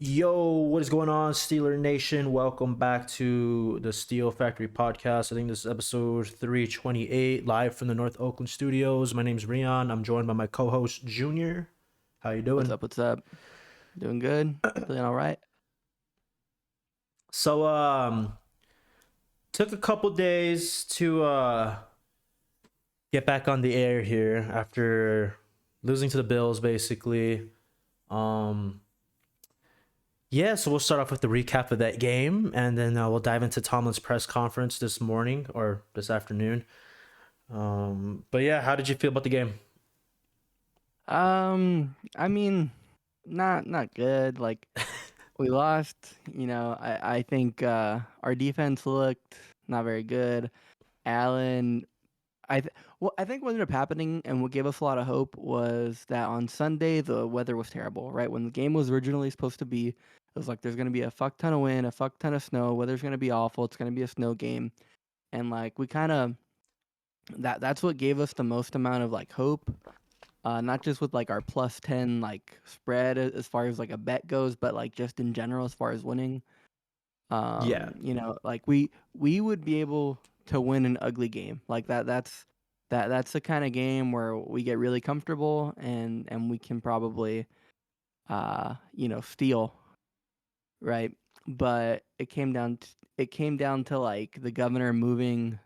Yo, what is going on, Steeler Nation? Welcome back to the Steel Factory podcast. I think this is episode 328, live from the North Oakland studios. My name's Rion. I'm joined by my co-host Junior. How you What's doing? up? What's up? Doing good? Feeling all right? So, took a couple days to get back on the air here after losing to the Bills, basically. Um, Yeah, so we'll start off with the recap of that game, and then we'll dive into Tomlin's press conference this morning or this afternoon. But yeah, how did you feel about the game? I mean, not good. Like we lost. I think our defense looked not very good. Allen, I think what ended up happening and what gave us a lot of hope was that on Sunday the weather was terrible. Right when the game was originally supposed to be, it was like there's gonna be a fuck ton of wind, a fuck ton of snow. Weather's gonna be awful. It's gonna be a snow game, and like we kind of that's what gave us the most amount of like hope. Not just with like our +10 like spread as far as like a bet goes, but like just in general as far as winning. Yeah. Like we would be able to win an ugly game like that. That's the kind of game where we get really comfortable and we can probably steal, right? But it came down to like the governor moving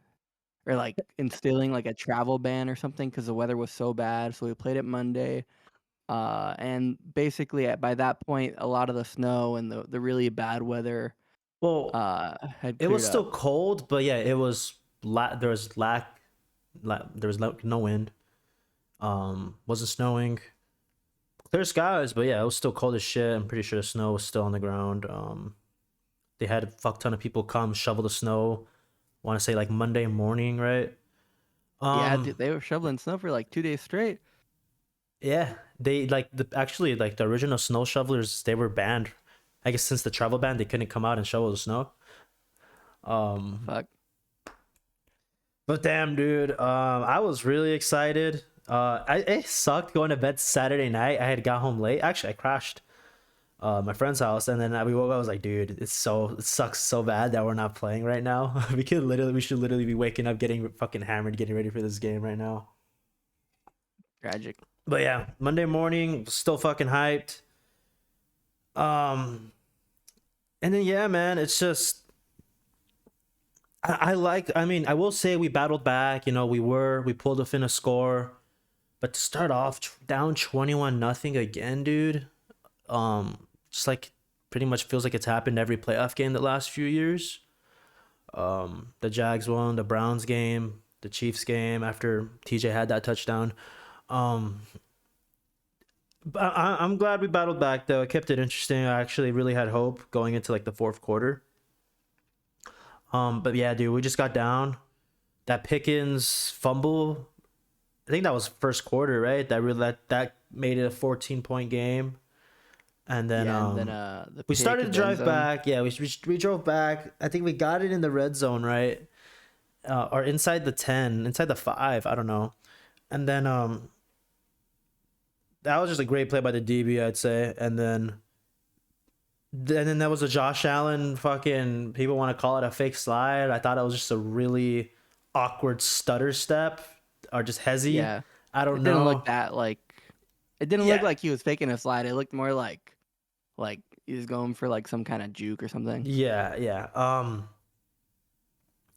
or like instilling like a travel ban or something because the weather was so bad. So we played it Monday. And basically by that point, a lot of the snow and the really bad weather Well, had it cleared was up. still cold, but yeah, it was there was there was no wind. Wasn't snowing. Clear skies, but yeah, it was still cold as shit. I'm pretty sure the snow was still on the ground. They had a fuck ton of people come shovel the snow. Want to say like Monday morning, right? Yeah, Um, dude, they were shoveling snow for like 2 days straight. Yeah, they like the original snow shovelers. They were banned. I guess since the travel ban, they couldn't come out and shovel the snow. Um, Fuck. but damn, dude, I was really excited. It sucked going to bed Saturday night. I had got home late. Actually, I crashed my friend's house, and then we woke up. I was like, dude, it sucks so bad that we're not playing right now. We should literally be waking up, getting fucking hammered, getting ready for this game right now. Tragic. But yeah, Monday morning, still fucking hyped. Um, and then yeah, man, it's just I mean, I will say we battled back. We pulled a a score, but to start off down 21-0 again, dude. Just like pretty much feels like it's happened every playoff game the last few years. The Jags won, the Browns game, the Chiefs game after TJ had that touchdown. Um, but I'm glad we battled back though. It kept it interesting. I actually really had hope going into like the fourth quarter. But yeah, dude, we just got down. That Pickens fumble, I think that was first quarter, right? That made it a 14-point game. And then Yeah, and then the we pick started to at the end drive zone. back. Yeah, we drove back. I think we got it in the red zone, right? Or inside the 10, inside the 5, I don't know. And then that was just a great play by the DB, I'd say. And then there was a Josh Allen fucking, people want to call it a fake slide. I thought it was just a really awkward stutter step or just hezzy. Yeah, I don't it didn't look know. that like it didn't look Yeah. like he was faking a slide. It looked more like he was going for like some kind of juke or something. Yeah, yeah. I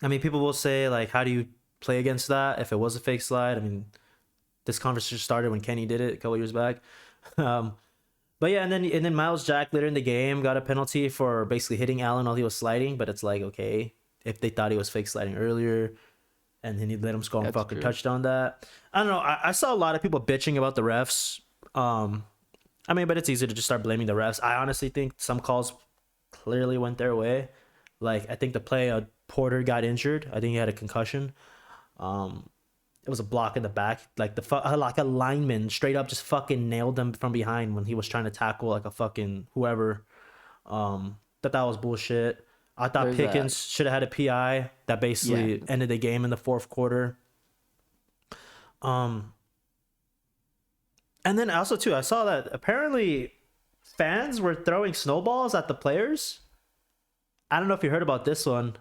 mean, people will say like, how do you play against that if it was a fake slide? I mean, this conversation started when Kenny did it a couple years back. Um, but yeah, and then Miles Jack later in the game got a penalty for basically hitting Allen while he was sliding. But it's like, okay, if they thought he was fake sliding earlier, and then he let him score and That's fucking true. touchdown that. I don't know. I saw a lot of people bitching about the refs. I mean, but it's easy to just start blaming the refs. I honestly think some calls clearly went their way. Like I think the play Porter got injured. I think he had a concussion. Um, it was a block in the back. Like like a lineman straight up just fucking nailed him from behind when he was trying to tackle like a fucking whoever. That was bullshit. I thought There's a Pickens should have had a PI that yeah. basically ended the game in the fourth quarter. Um, and then also too, I saw that apparently fans were throwing snowballs at the players. I don't know if you heard about this one.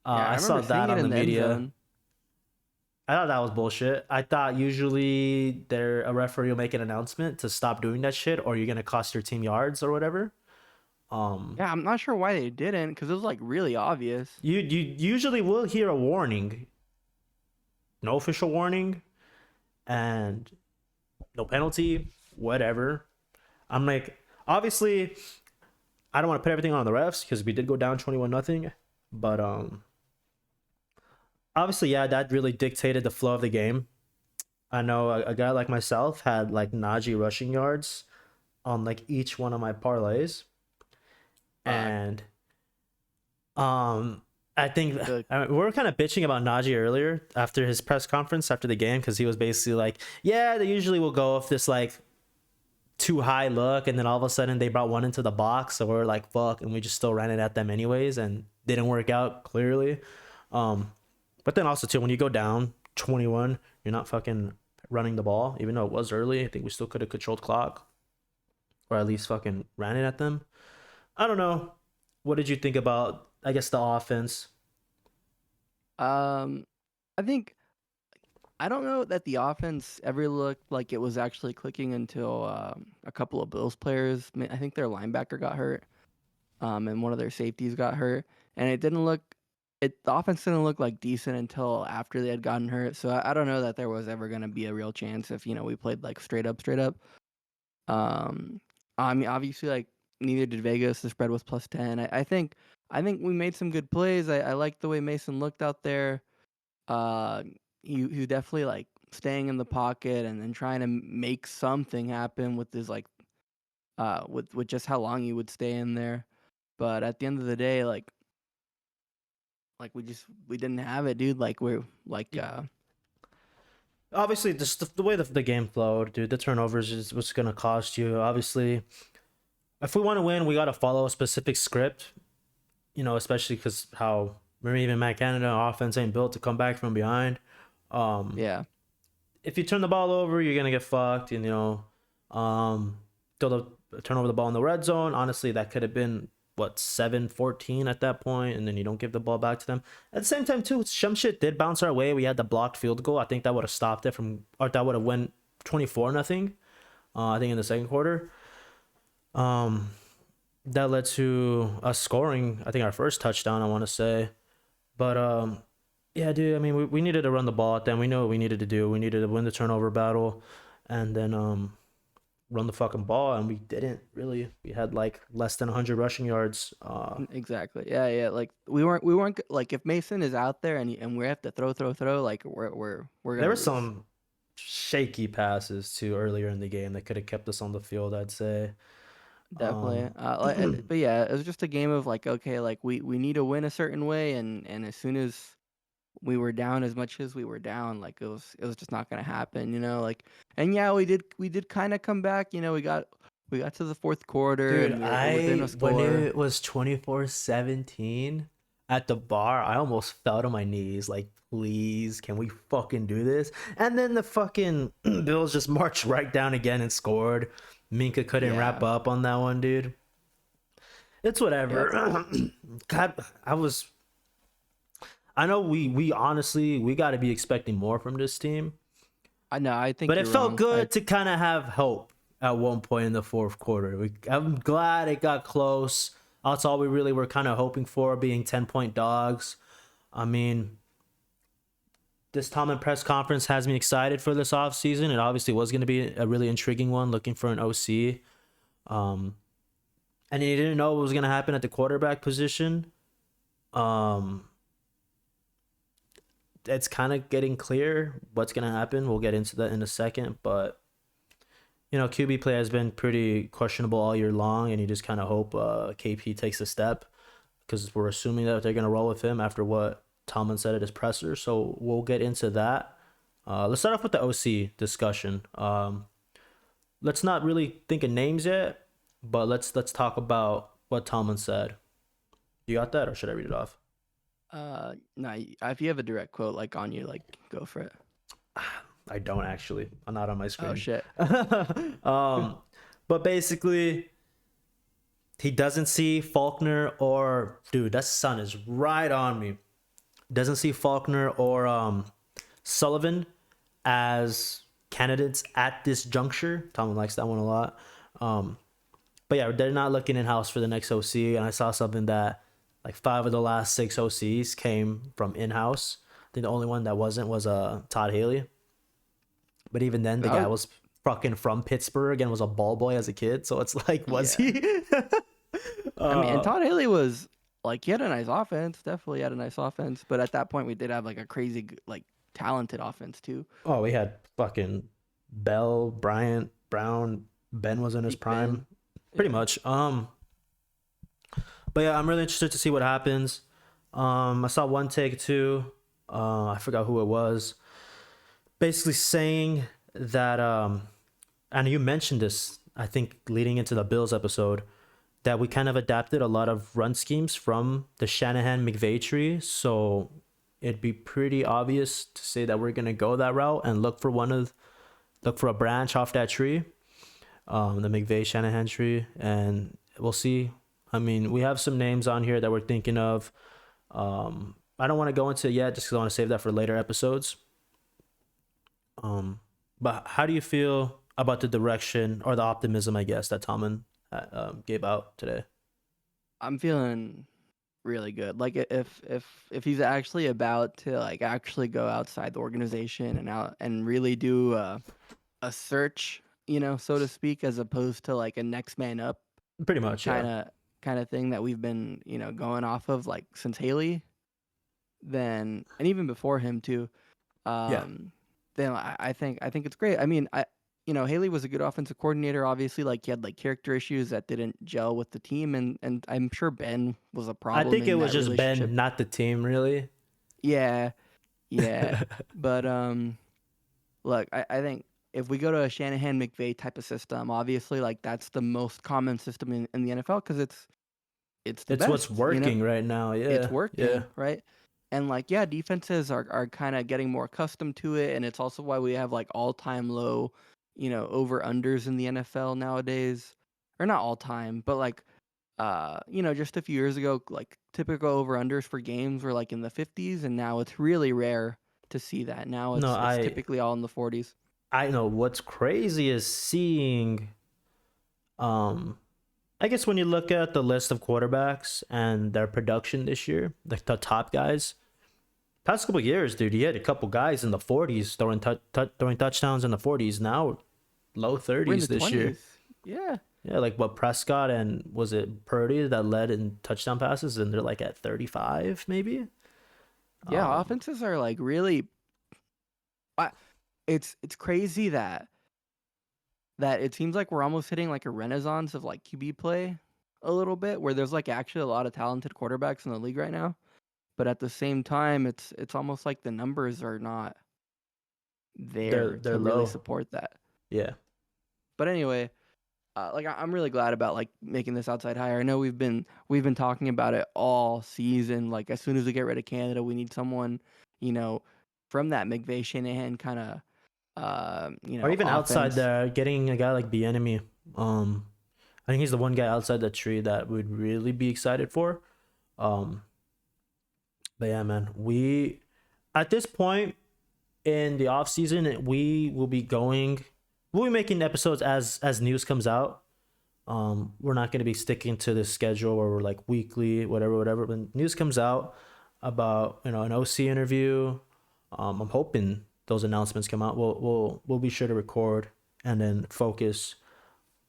Yeah, I I saw remember seeing that it on the in the end media. zone. I thought that was bullshit. I thought usually a referee will make an announcement to stop doing that shit, or you're gonna cost your team yards or whatever. Um, Yeah, I'm not sure why they didn't, because it was like really obvious. you usually will hear a warning, no official warning, and no penalty, whatever. I'm like, obviously, I don't want to put everything on the refs because we did go down 21-0, but obviously, yeah, that really dictated the flow of the game. I know a guy like myself had like Najee rushing yards on like each one of my parlays, Fuck. and um, I think Good. we were kind of bitching about Najee earlier after his press conference after the game because he was basically like, yeah, they usually will go if this like too high look, and then all of a sudden they brought one into the box, so we're like, fuck, and we just still ran it at them anyways, and didn't work out clearly. Um, but then also too, when you go down 21, you're not fucking running the ball, even though it was early. I think we still could have controlled clock, or at least fucking ran it at them. I don't know. What did you think about, I guess, the offense? Um, I think I don't know that the offense ever looked like it was actually clicking until a couple of Bills players. I think their linebacker got hurt, and one of their safeties got hurt, and it didn't look. The offense didn't look like decent until after they had gotten hurt. So I don't know that there was ever going to be a real chance if we played like straight up, straight up. Um, I mean, obviously, like neither did Vegas. The spread was +10. I think we made some good plays. I liked the way Mason looked out there. Uh, he definitely like staying in the pocket and then trying to make something happen with his like with just how long he would stay in there. But at the end of the day, like we didn't have it, dude. Like we're like Obviously, just the way the game flowed, dude. The turnovers is what's gonna cost you. Obviously, if we want to win, we got to follow a specific script. Especially because how maybe even Matt Canada offense ain't built to come back from behind. Um, yeah, if you turn the ball over, you're gonna get fucked. And throw turn over the ball in the red zone. Honestly, that could have been what 7-14 at that point, and then you don't give the ball back to them. At the same time, too, some shit did bounce our way. We had the blocked field goal. I think that would have stopped it from, or that would have went 24-0. I think in the second quarter. Um, that led to us scoring. I think our first touchdown. I want to say, but yeah, dude. I mean, we needed to run the ball at them. We know what we needed to do. We needed to win the turnover battle, and then run the fucking ball, and we didn't really. We had like less than 100 rushing yards. exactly. Yeah, yeah. Like we weren't like if Mason is out there and we have to throw, like we're There gonna were lose. some shaky passes too earlier in the game that could have kept us on the field, I'd say. Definitely. Um, But yeah, it was just a game of like, okay, like we need to win a certain way, and as soon as we were down as much as we were down, like it was just not gonna happen, like, and yeah, we did kind of come back, we got to the fourth quarter Dude, and we were within a when score. it was 24-17 at the bar, I almost fell to my knees. Like, please, can we fucking do this? And then the fucking Bills just marched right down again and scored. Minka couldn't wrap Yeah. up on that one, dude. It's Yep. whatever. God, I know we honestly we got to be expecting more from this team, I know. I but think it you're felt wrong. good to kind of have hope at one point in the fourth quarter. I'm glad it got close. That's all we really were kind of hoping for, being 10-point dogs. I mean, this Tomlin press conference has me excited for this offseason. It obviously was going to be a really intriguing one, looking for an OC. Um, and you didn't know what was going to happen at the quarterback position. Um, it's kind of getting clear what's going to happen. We'll get into that in a second, but QB play has been pretty questionable all year long, and you just kind of hope KP takes a step because we're assuming that they're going to roll with him after what Tomlin said at his presser. So we'll get into that. Let's start off with the OC discussion. Let's not really think of names yet, but let's talk about what Tomlin said. You got that, or should I read it off? No, if you have a direct quote like on you, like go for it. I don't actually. I'm not on my Oh screen. shit. um, but basically, he doesn't see Faulkner or dude, that sun is right on me. Doesn't see Faulkner or Sullivan as candidates at this juncture. Tomlin likes that one a lot. But yeah, they're not looking in house for the next OC. And I saw something that like 5 of the last 6 OCs came from in house. I think the only one that wasn't was Todd Haley. But even then, the guy was fucking from Pittsburgh and was a ball boy as a kid. So it's like, was he? I mean, and Todd Haley was like, he had a nice offense, definitely had a nice offense. But at that point, we did have like a crazy, like, talented offense too. Oh, we had fucking Bell, Bryant, Brown. Ben was in his prime, Ben. pretty much. But yeah, I'm really interested to see what happens. I saw one take too. I forgot who it was. Basically saying that, and you mentioned this, I think, leading into the Bills episode, that we kind of adapted a lot of run schemes from the Shanahan McVay tree. So it'd be pretty obvious to say that we're gonna go that route and look for a branch off that tree, the McVay Shanahan tree, and we'll see. I mean, we have some names on here that we're thinking of. I don't want to go into it yet just because I want to save that for later episodes. But how do you feel about the direction or the optimism, I guess, that Tomlin gave out today? I'm feeling really good. Like if he's actually about to like actually go outside the organization and out and really do a search, you know, so to speak, as opposed to like a next man up Pretty much, kind yeah. of kind of thing that we've been, you know, going off of like since Haley, then and even before him too. Yeah. Then I think it's great. I mean, you know, Haley was a good offensive coordinator. Obviously, like he had like character issues that didn't gel with the team, and I'm sure Ben was a I problem think it in was that just relationship. Ben, not the team, really. Yeah, yeah. But look, I think if we go to a Shanahan McVay type of system, obviously, like that's the most common system in the NFL because it's the It's what's best, you know. working right now. It's Yeah. Yeah. working, right? And like, yeah, defenses are kind of getting more accustomed to it, and it's also why we have like all-time low, you know, over unders in the NFL nowadays, or not all time, but like, you know, just a few years ago, like typical over unders for games were like in the 50s, and now it's really rare to see that. Now No, it's I typically all in the 40s. I know what's crazy is seeing um I guess when you look at the list of quarterbacks and their production this year, the top guys, past couple years, dude, you had a couple guys in the 40s throwing touchdowns in the 40s. Now low We're in 30s the this year. 20s. Yeah. Yeah, like what Prescott and was it Purdy that led in touchdown passes, and they're like at 35 maybe. Yeah, Um, offenses are like really I, it's crazy that it seems like we're almost hitting like a renaissance of like QB play a little bit where there's like actually a lot of talented quarterbacks in the league right now. But at the same time, it's almost like the numbers are not there they're to really low. support that. Yeah. But anyway, like I'm really glad about like making this outside hire. I know we've been talking about it all season. Like as soon as we get rid of Canada, we need someone, you know, from that McVay Shanahan kind of you Or know, even outside offense. there, getting a guy like Bieniemy. Um, I think he's the one guy outside the tree that would really be excited for. Um, but yeah, man, we at this point in the off season, we'll be making episodes as news comes out. We're not gonna be sticking to the schedule where we're like weekly, whatever. When news comes out about an OC interview, I'm hoping those announcements come out. We'll be sure to record and then focus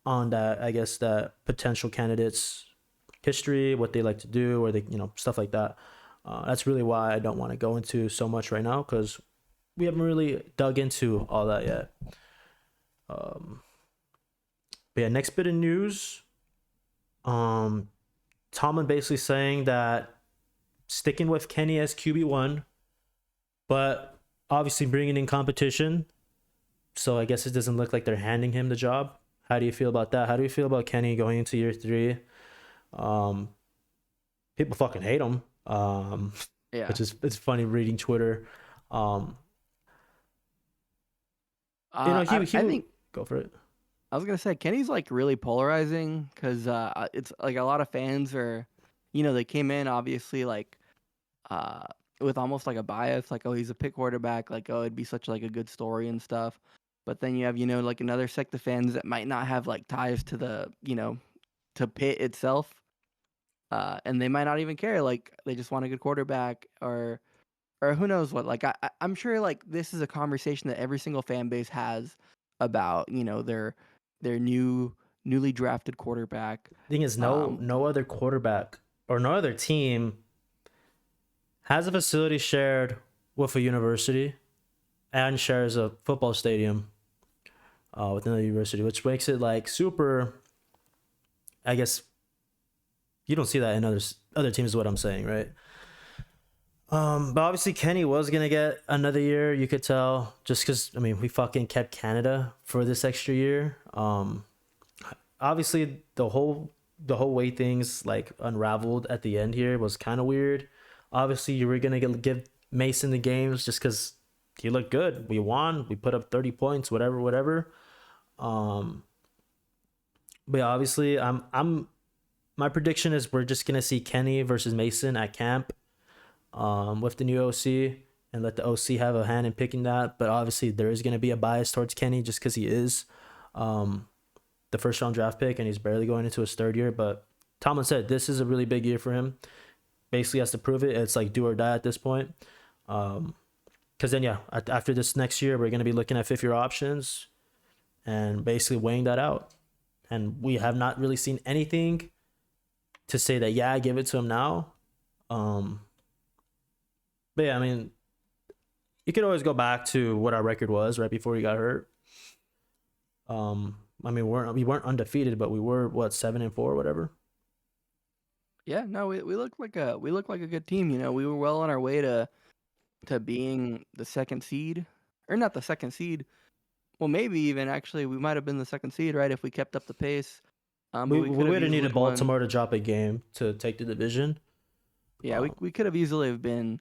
on that. I guess that potential candidates history, what they like to do, or they stuff like that. That's really why I don't want to go into so much right now because we haven't really dug into all that yet. But yeah, next bit of news. Tomlin basically saying that sticking with Kenny as QB1, but obviously bringing in competition. So I guess it doesn't look like they're handing him the job. How do you feel about that? How do you feel about Kenny going into year 3? Um, People fucking hate him. Yeah. Which is it's funny reading Twitter. Um, I he I would think go for it. I was gonna say Kenny's like really polarizing because it's like a lot of fans are, they came in obviously like uh with almost like a bias, like, oh, he's a pick quarterback, like, oh, it'd be such like a good story and stuff. But then you have, like another sect of fans that might not have like ties to to Pitt itself, and they might not even care. Like they just want a good quarterback, or who knows what. Like I'm sure like this is a conversation that every single fan base has about their newly drafted quarterback. Thing is, no Um, no other quarterback or no other team has a facility shared with a university and shares a football stadium within the university, which makes it like super. I guess you don't see that in other teams. Is what I'm saying, right? But obviously Kenny was gonna get another year. You could tell just because I mean we fucking kept Canada for this extra year. Obviously the whole way things like unraveled at the end here was kind of weird. Obviously you were gonna give Mason the games just because he looked good. We won. We put up 30 points. Whatever, whatever. Um, but yeah, obviously I'm my prediction is we're just gonna see Kenny versus Mason at camp with the new OC and let the OC have a hand in picking that. But obviously, there is going to be a bias towards Kenny just because he is um, the first round draft pick and he's barely going into his third year. But Tomlin said this is a really big year for him. Basically, has to prove it. It's like do or die at this point. Because then, yeah, after this next year, we're going to be looking at fifth year options and basically weighing that out. And we have not really seen anything to say that, yeah, give it to him now. Um, but yeah, I mean, you could always go back to what our record was right before he got hurt. I mean, we weren't undefeated, but we were what 7-4, whatever. yeah, no, we look like a good team. We were well on our way to being the second seed, or not the second seed. Well, maybe even actually we might have been the second seed, right, if we kept up the pace. But We we could we have would have easily needed won. Baltimore to drop a game to take the division. Yeah, we Um, we could have easily have been,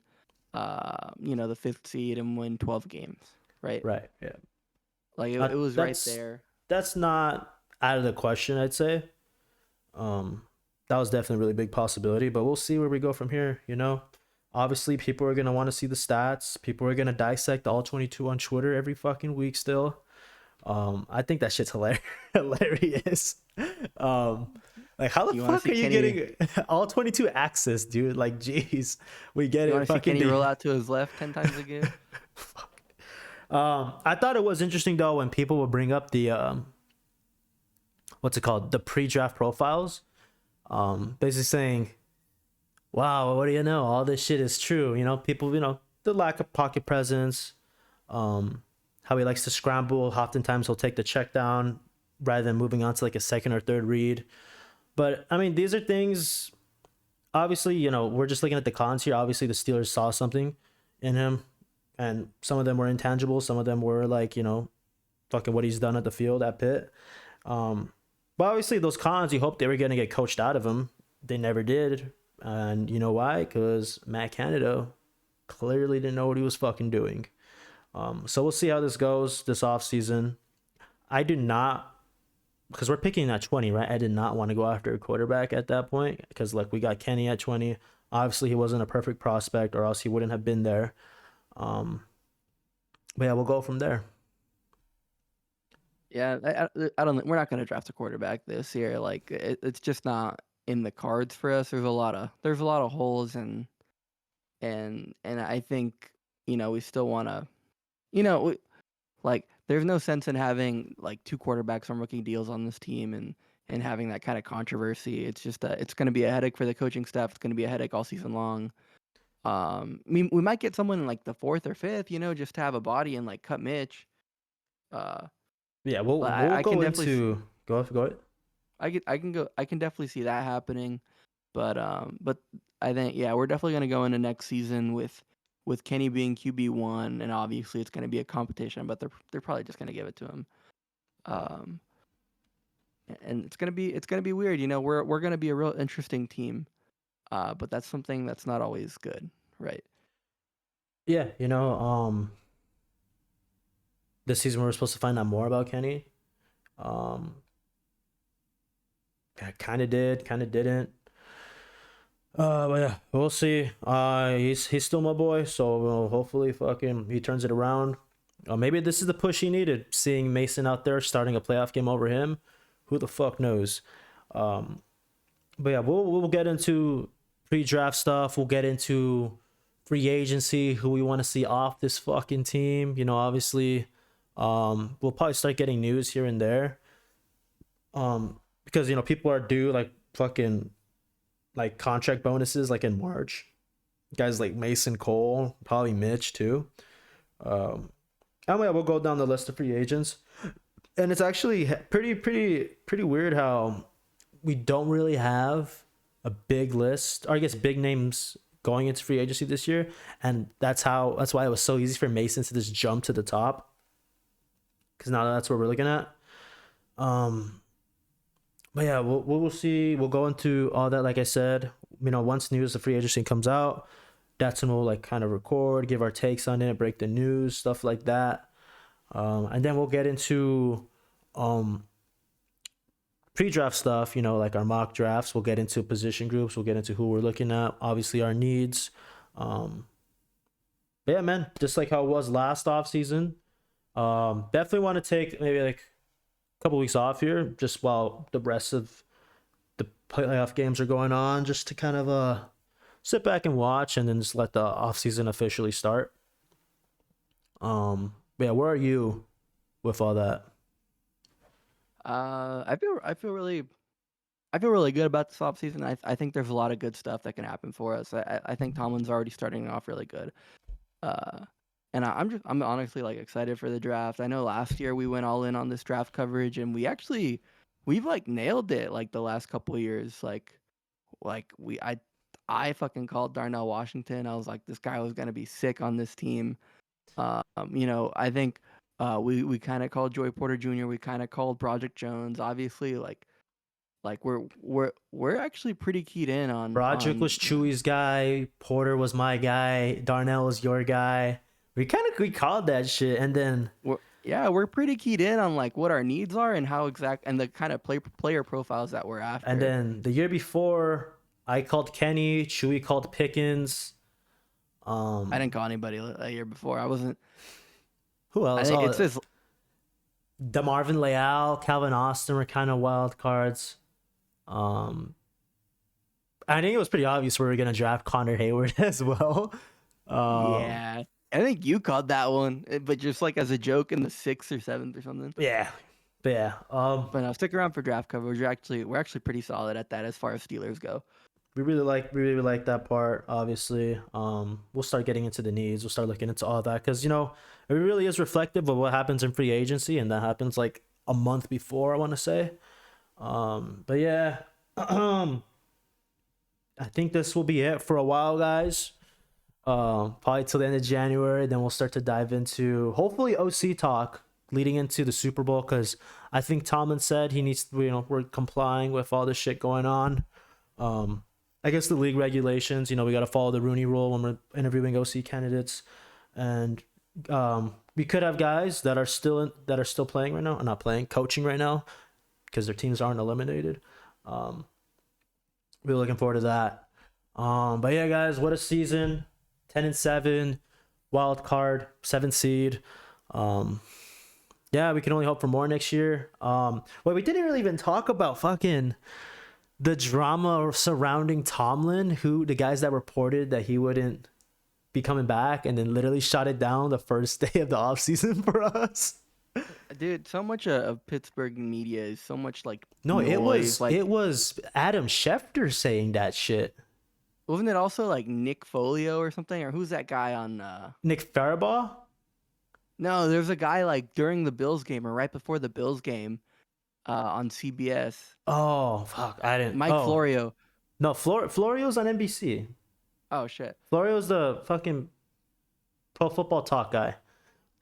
the fifth seed and win 12 games, right? right, yeah. Like it was right That's there. that's not out of the question. I'd say. Um, that was definitely a really big possibility, but we'll see where we go from here. Obviously, people are gonna want to see the stats. People are gonna dissect all 22 on Twitter every fucking week still. I think that shit's hilarious. Um, like how the You want to fuck see are you Kenny? getting all 22 access, dude? Like, jeez, we get You it. want to see Fucking Kenny day. roll out to his left 10 times a game? I thought it was interesting though when people would bring up the what's it called, the pre-draft profiles. Basically saying, "Wow, what do you know? All this shit is true." People, the lack of pocket presence, how he likes to scramble. Oftentimes, he'll take the check down rather than moving on to like a second or third read. But I mean, these are things. Obviously, we're just looking at the cons here. Obviously, the Steelers saw something in him, and some of them were intangible. Some of them were like, fucking what he's done at the field at Pitt. Um, but obviously, those cons, you hope they were going to get coached out of him. They never did. And you know why? Because Matt Canada clearly didn't know what he was fucking doing. So we'll see how this goes this offseason. I do not, because we're picking at 20, right? I did not want to go after a quarterback at that point because, like, we got Kenny at 20. Obviously, he wasn't a perfect prospect or else he wouldn't have been there. Um, but yeah, we'll go from there. Yeah, I don't. We're not going to draft a quarterback this year. Like it's just not in the cards for us. There's a lot of holes, and I think we still want to. You know, we, like there's no sense in having like two quarterbacks on rookie deals on this team and having that kind of controversy. It's just it's going to be a headache for the coaching staff. It's going to be a headache all season long. I mean, we might get someone in like the fourth or fifth, just to have a body and like cut Mitch. Uh, Yeah, we'll but we'll I can go definitely into go ahead. I can definitely see that happening. But I think yeah, we're definitely gonna go into next season with Kenny being QB1, and obviously it's gonna be a competition, but they're probably just gonna give it to him. Um, and it's gonna be weird. We're gonna be a real interesting team. But that's something that's not always good, right? Yeah, this season we're supposed to find out more about Kenny. Um, I kind of did, kind of didn't. But yeah, we'll see. He's still my boy, so hopefully, fucking, he turns it around. Maybe this is the push he needed. Seeing Mason out there starting a playoff game over him, who the fuck knows? Um, but yeah, we'll get into pre-draft stuff. We'll get into free agency, who we want to see off this fucking team. Obviously, we'll probably start getting news here and there. Because people are due like fucking like contract bonuses like in March. Guys like Mason Cole, probably Mitch too. And yeah, we'll go down the list of free agents, and it's actually pretty weird how we don't really have a big list, or I guess big names going into free agency this year, and that's why it was so easy for Mason to just jump to the top, because now that's what we're looking at. But yeah, we'll see. We'll go into all that. Like I said, once news of free agency comes out, that's when we'll like kind of record, give our takes on it, break the news, stuff like that. And then we'll get into pre-draft stuff, like our mock drafts. We'll get into position groups. We'll get into who we're looking at. Obviously, our needs. But yeah, man, just like how it was last offseason. Definitely want to take maybe like couple weeks off here just while the rest of the playoff games are going on, just to kind of sit back and watch, and then just let the off season officially start. But yeah, where are you with all that? I feel really good about this offseason. I think there's a lot of good stuff that can happen for us. I think Tomlin's already starting off really good. And I'm honestly like excited for the draft. I know last year we went all in on this draft coverage, and we've like nailed it like the last couple of years. I fucking called Darnell Washington. I was like, this guy was gonna be sick on this team. I think we kind of called Joey Porter Jr. We kind of called Project Jones. Obviously, like we're actually pretty keyed in on. Broderick was Chewy's guy. Porter was my guy. Darnell was your guy. We called that shit, and then we're pretty keyed in on like what our needs are and how and the kind of player profiles that we're after. And then the year before, I called Kenny. Chewy called Pickens. I didn't call anybody that year before. I wasn't. Who else? I think it's just DeMarvin Leal, Calvin Austin were kind of wild cards. I think it was pretty obvious we were gonna draft Connor Hayward as well. Yeah, I think you called that one, but just like as a joke in the 6th or 7th or something. Yeah, but yeah. But no, stick around for draft coverage. We're actually pretty solid at that as far as Steelers go. We really like that part. Obviously, we'll start getting into the needs. We'll start looking into all that, because it really is reflective of what happens in free agency, and that happens like a month before, I want to say. But yeah, I think this will be it for a while, guys. Probably till the end of January, then we'll start to dive into hopefully OC talk leading into the Super Bowl, because I think Tomlin said he needs to, we're complying with all this shit going on. I guess the league regulations, we got to follow the Rooney Rule when we're interviewing OC candidates, and we could have guys that are still playing right now, or not playing, coaching right now, because their teams aren't eliminated. We're looking forward to that. But yeah, guys, what a season! 10-7, wild card, 7th seed. Yeah, we can only hope for more next year. Well, we didn't really even talk about fucking the drama surrounding Tomlin, the guys that reported that he wouldn't be coming back, and then literally shot it down the first day of the offseason for us. Dude, so much of Pittsburgh media is so much like noise. It was Adam Schefter saying that shit. Wasn't it also like Nick Folio or something? Or who's that guy on Nick Faribaugh? No, there's a guy like during the Bills game or right before the Bills game on CBS. Oh, fuck. I didn't. Mike Florio. No, Florio's on NBC. Oh, shit. Florio's the fucking Pro Football Talk guy.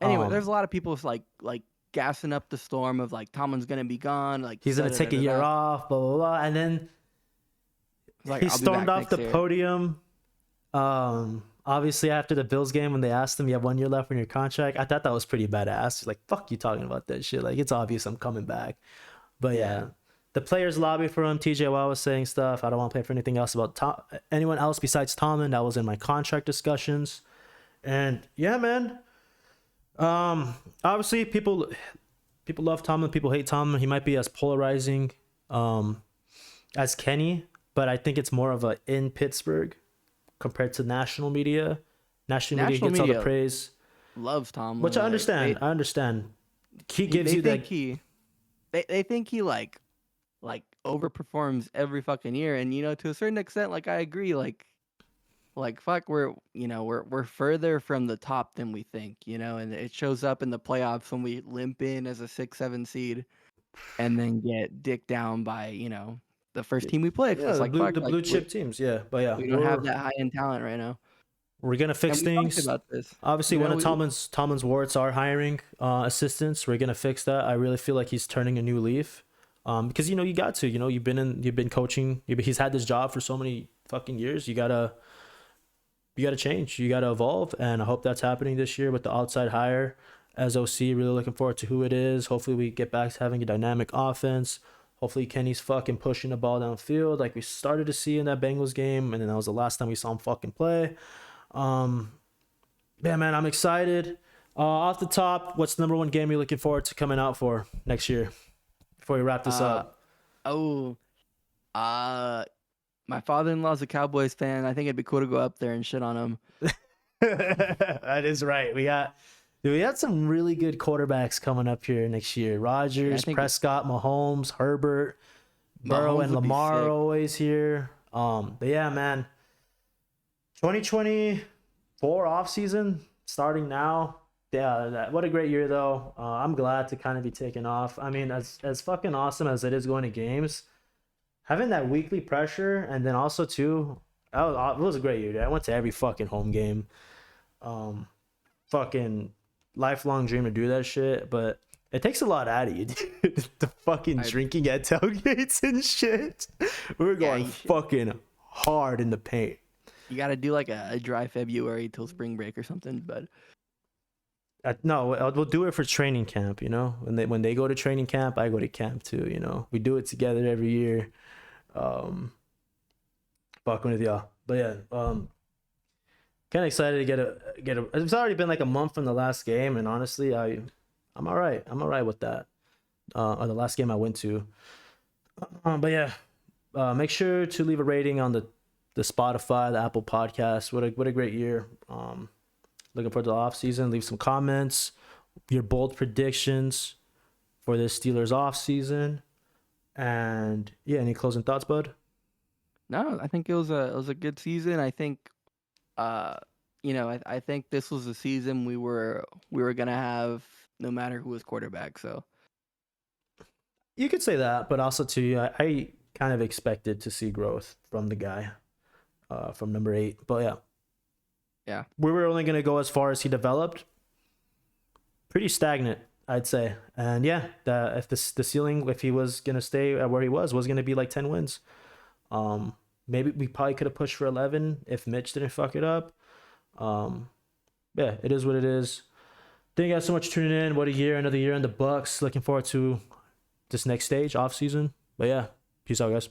Anyway, there's a lot of people like gassing up the storm of like Tomlin's going to be gone. Like he's going to take a year off, blah, blah, blah. And then he stormed off the podium on Obviously, after the Bills game, when they asked him, "You have 1 year left on your contract," I thought that was pretty badass. He's like, "Fuck you talking about that shit." Like, it's obvious I'm coming back. But yeah, the players lobby for him. TJ Watt was saying stuff. I don't want to play for anything else about anyone else besides Tomlin. That was in my contract discussions. And yeah, man. Obviously, people love Tomlin. People hate Tomlin. He might be as polarizing, as Kenny, but I think it's more of a in Pittsburgh compared to national media. National media gets all the praise. Loves Tomlin, which I understand. I understand. He gives you that. They think he like overperforms every fucking year, and to a certain extent, like I agree, like fuck, we're further from the top than we think, and it shows up in the playoffs when we limp in as a 6-7 seed, and then get dicked down by the first team we played. Yeah, the blue chip teams. Yeah, but yeah, we don't have that high end talent right now. We're gonna fix things. About this. Obviously, one of Tomlin's warts are hiring assistants. We're gonna fix that. I really feel like he's turning a new leaf, because you got to. You've been coaching. He's had this job for so many fucking years. You gotta change. You gotta evolve, and I hope that's happening this year with the outside hire as OC. Really looking forward to who it is. Hopefully, we get back to having a dynamic offense. Hopefully, Kenny's fucking pushing the ball downfield like we started to see in that Bengals game, and then that was the last time we saw him fucking play. Yeah, man, I'm excited. Off the top, what's the number one game you're looking forward to coming out for next year? Before we wrap this up. My father-in-law's a Cowboys fan. I think it'd be cool to go up there and shit on him. That is right. We had some really good quarterbacks coming up here next year. Rodgers, Prescott, Mahomes, Herbert, Burrow, and Lamar are always here. But yeah, man. 2024 offseason starting now. Yeah, what a great year though. I'm glad to kind of be taken off. I mean, as fucking awesome as it is going to games, having that weekly pressure, and then also too, it was a great year, dude. I went to every fucking home game. Fucking lifelong dream to do that shit, but it takes a lot out of you, dude. The fucking drinking at tailgates and shit. We were going fucking hard in the paint. You got to do like a dry February till spring break or something, but no, we'll do it for training camp. When they go to training camp, I go to camp too. We do it together every year. Fucking with y'all, but yeah, kind of excited to get a. It's already been like a month from the last game, and honestly, I'm all right. I'm all right with that. Or the last game I went to. But yeah, make sure to leave a rating on the Spotify, the Apple Podcast. What a great year. Looking forward to the off season. Leave some comments, your bold predictions for this Steelers off season, and yeah, any closing thoughts, bud? No, I think it was a good season. I think, I think this was the season we were gonna have no matter who was quarterback. So you could say that, but also too, I kind of expected to see growth from the guy. From number 8, but yeah, we were only gonna go as far as he developed. Pretty stagnant, I'd say, and yeah, if the ceiling, if he was gonna stay at where he was gonna be like 10 wins. Maybe we probably could have pushed for 11 if Mitch didn't fuck it up. Yeah, it is what it is. Thank you guys so much for tuning in. What a year, another year in the Bucks. Looking forward to this next stage, off season. But yeah, peace out, guys.